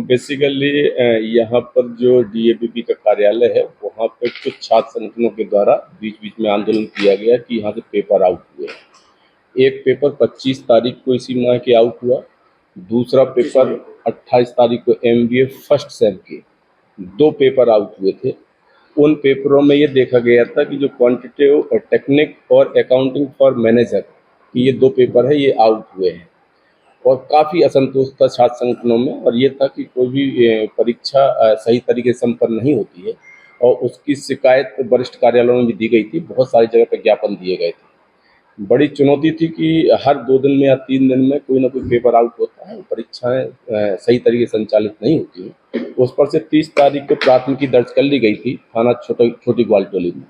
Basically यहाँ पर जो डीएवीपी का कार्यालय है वहाँ पे कुछ छात्र संगठनों के द्वारा बीच बीच में आंदोलन किया गया कि यहाँ से पेपर आउट हुए। एक पेपर 25 तारीख को इसी माह के आउट हुआ, दूसरा पेपर 28 तारीख को एमबीए फर्स्ट सेम के 2 पेपर आउट हुए थे। उन पेपरों में ये देखा गया था कि जो क्वांटिटेटिव टेक्निक और अकाउंटिंग फॉर मैनेजर की ये 2 पेपर है, ये आउट हुए हैं और काफ़ी असंतोष था छात्र संगठनों में। और ये था कि कोई भी परीक्षा सही तरीके से संपन्न नहीं होती है और उसकी शिकायत वरिष्ठ कार्यालयों में भी दी गई थी, बहुत सारी जगह पर ज्ञापन दिए गए थे। बड़ी चुनौती थी कि हर 2 दिन में या 3 दिन में कोई ना कोई पेपर आउट होता है, परीक्षाएं सही तरीके से संचालित नहीं होती हैं। उस पर से 30 तारीख को प्राथमिकी दर्ज कर ली गई थी थाना छोटी ग्वालटोली में।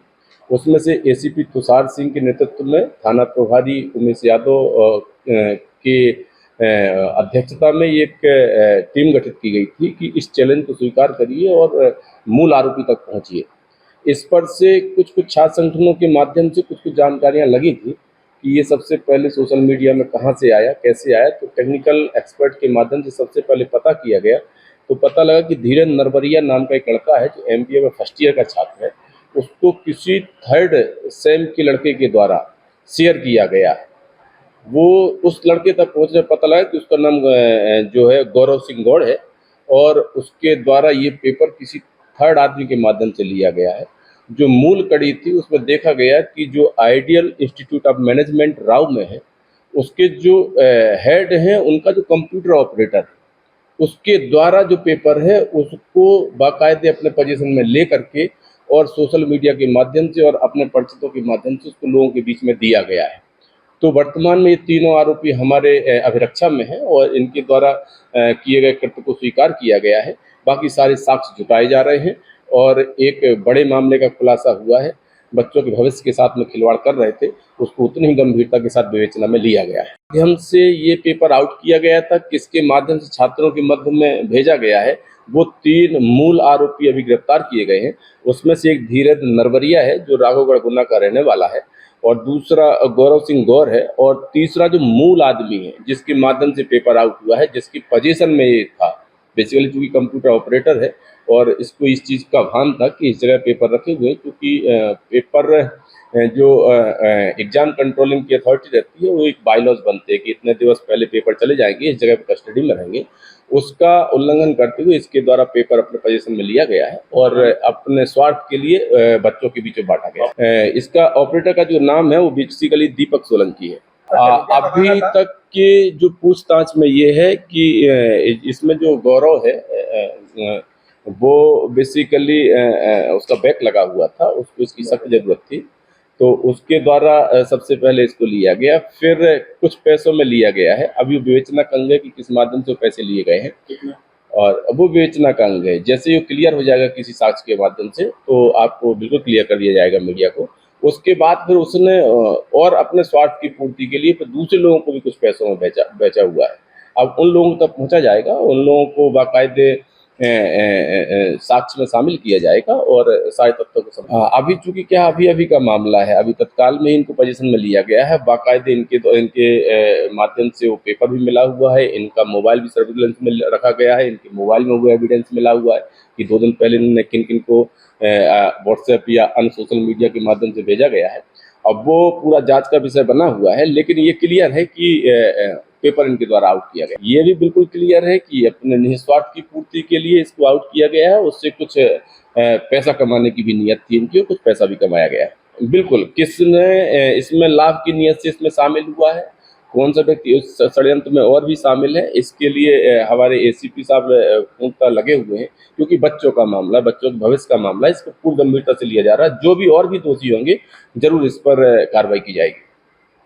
उसमें से एसीपी तुषार सिंह के नेतृत्व में थाना प्रभारी उमेश यादव के अध्यक्षता में एक टीम गठित की गई थी कि इस चैलेंज को स्वीकार करिए और मूल आरोपी तक पहुंचिए। इस पर से कुछ छात्र संगठनों के माध्यम से कुछ जानकारियां लगी थी कि ये सबसे पहले सोशल मीडिया में कहां से आया, कैसे आया। तो टेक्निकल एक्सपर्ट के माध्यम से सबसे पहले पता किया गया, तो पता लगा कि धीरेन्द्र नरवरिया नाम का एक लड़का है जो एमबीए में फर्स्ट ईयर का छात्र है, उसको किसी 3rd सेम के लड़के के द्वारा शेयर किया गया है। वो उस लड़के तक पहुंचने पता लगा कि उसका नाम जो है गौरव सिंह गौड़ है और उसके द्वारा ये पेपर किसी 3rd आदमी के माध्यम से लिया गया है। जो मूल कड़ी थी उसमें देखा गया कि जो ideal institute of management Rao में है, उसके जो हेड हैं उनका जो कंप्यूटर ऑपरेटर है, उसके द्वारा जो पेपर है उसको बाकायदे अपने पोजीशन में ले करके और सोशल मीडिया के माध्यम से और अपने परिचितों के माध्यम से उसको लोगों के बीच में दिया गया है। तो वर्तमान में ये तीनों आरोपी हमारे अभिरक्षा में हैं और इनके द्वारा किए गए कृत्य को स्वीकार किया गया है। बाकी सारे साक्ष्य जुटाए जा रहे हैं और एक बड़े मामले का खुलासा हुआ है। बच्चों के भविष्य के साथ में खिलवाड़ कर रहे थे, उसको उतनी ही गंभीरता के साथ विवेचना में लिया गया है। माध्यम से ये पेपर आउट किया गया था, किसके माध्यम से छात्रों के मध्य में भेजा गया है, वो 3 मूल आरोपी अभी गिरफ्तार किए गए हैं। उसमें से एक धीरेन्द्र नरवरिया है जो राघवगढ़ गुना का रहने वाला है और दूसरा गौरव सिंह गौर है और तीसरा जो मूल आदमी है जिसके माध्यम से पेपर आउट हुआ है, जिसकी पोजीशन में ये था, बेसिकली क्योंकि कंप्यूटर ऑपरेटर है और इसको इस चीज़ का भान था कि इस जगह पेपर रखे हुए, क्योंकि पेपर जो एग्जाम कंट्रोलिंग की अथॉरिटी रहती है वो एक बायलॉज बनते हैं कि इतने दिवस पहले पेपर चले जाएंगे, इस जगह पर कस्टडी में रहेंगे। उसका उल्लंघन करते हुए इसके द्वारा पेपर अपने पोजीशन में लिया गया है और अपने स्वार्थ के लिए बच्चों के बीच में बांटा गया। इसका ऑपरेटर का जो नाम है वो बेसिकली दीपक सोलंकी है। अभी तक के जो पूछताछ में ये है कि इसमें जो गौरव है वो बेसिकली उसका बैक लगा हुआ था, उसको इसकी सख्त जरूरत थी, तो उसके द्वारा सबसे पहले इसको लिया गया, फिर कुछ पैसों में लिया गया है। अभी विवेचना का अंग है कि किस माध्यम से पैसे लिए गए हैं और वो विवेचना का अंग है। जैसे ही क्लियर हो जाएगा किसी साक्ष्य के माध्यम से तो आपको बिल्कुल क्लियर कर दिया जाएगा मीडिया को। उसके बाद फिर उसने और अपने स्वार्थ की पूर्ति के लिए फिर दूसरे लोगों को भी कुछ पैसों में बेचा हुआ है। अब उन लोगों तक पहुंचा जाएगा, उन लोगों को बाकायदे साक्ष्य में शामिल किया जाएगा और सारे तथ्यों को अभी चूंकि क्या अभी का मामला है, अभी तत्काल में इनको पोजीशन में लिया गया है। बाकायदे इनके माध्यम से वो पेपर भी मिला हुआ है, इनका मोबाइल भी सर्विलेंस में रखा गया है, इनके मोबाइल में वो एविडेंस मिला हुआ है कि 2 दिन पहले इन्होंने किन किन को व्हाट्सएप या अन्य सोशल मीडिया के माध्यम से भेजा गया है। अब वो पूरा जांच का विषय बना हुआ है, लेकिन ये क्लियर है कि पेपर इनके द्वारा आउट किया गया। ये भी बिल्कुल क्लियर है कि अपने निस्वार्थ की पूर्ति के लिए इसको आउट किया गया है, उससे कुछ पैसा कमाने की भी नियत थी इनकी और कुछ पैसा भी कमाया गया है। बिल्कुल, किसने इसमें लाभ की नियत से इसमें शामिल हुआ है, कौन सा व्यक्ति उस षड्यंत्र में और भी शामिल है, इसके लिए हमारे एसीपी साहब पूर्णतः लगे हुए हैं, क्योंकि बच्चों का मामला, बच्चों के भविष्य का मामला, इसको पूर्ण गंभीरता से लिया जा रहा है। जो भी और भी दोषी होंगे जरूर इस पर कार्रवाई की जाएगी।